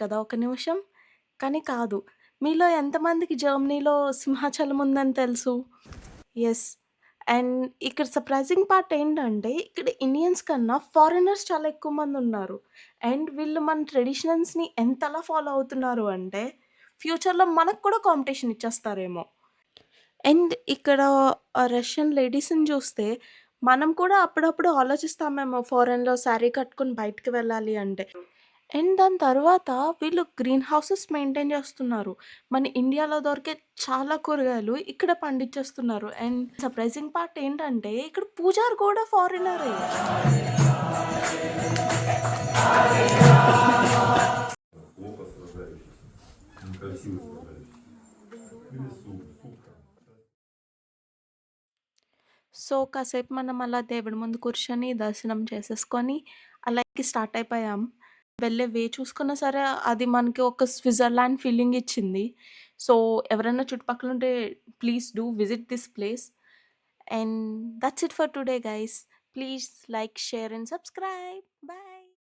కదా ఒక నిమిషం. కానీ కాదు. మీలో ఎంతమందికి జర్మనీలో సింహాచలం ఉందని తెలుసు? యెస్. అండ్ ఇక్కడ సర్ప్రైజింగ్ పార్ట్ ఏంటంటే, ఇక్కడ ఇండియన్స్ కన్నా ఫారినర్స్ చాలా ఎక్కువ మందున్నారు. అండ్ వీళ్ళు మన ట్రెడిషన్స్‌ని ఎంతలా ఫాలో అవుతున్నారు అంటే, ఫ్యూచర్‌లో మనకు కూడా కాంపిటీషన్ ఇచ్చేస్తారేమో! అండ్ ఇక్కడ రష్యన్ లేడీస్‌ని చూస్తే, మనం కూడా అప్పుడప్పుడు ఆలోచిస్తామేమో ఫారెన్‌లో శారీ కట్టుకొని బయటికి వెళ్ళాలి అంటే. అండ్ దాని తర్వాత వీళ్ళు గ్రీన్ హౌసెస్ మెయింటైన్ చేస్తున్నారు. మన ఇండియాలో దొరికే చాలా కూరగాయలు ఇక్కడ పండించేస్తున్నారు. అండ్ సర్ప్రైజింగ్ పార్ట్ ఏంటంటే, ఇక్కడ పూజారి కూడా ఫారినరే. Плохо сражающийся, некрасиво сражающийся. Или супка. సో, కాసేపు మనం అలా దేవుడి ముందు కూర్చొని, దర్శనం చేసేసుకొని, అలా ఎక్కి స్టార్ట్ అయిపోయాం. వెళ్ళే వే చూసుకున్నా సరే, అది మనకి ఒక స్విట్జర్లాండ్ ఫీలింగ్ ఇచ్చింది. సో, ఎవరైనా చుట్టుపక్కలుంటే please do visit this place. And that's it for today guys. Please like, share and subscribe. By.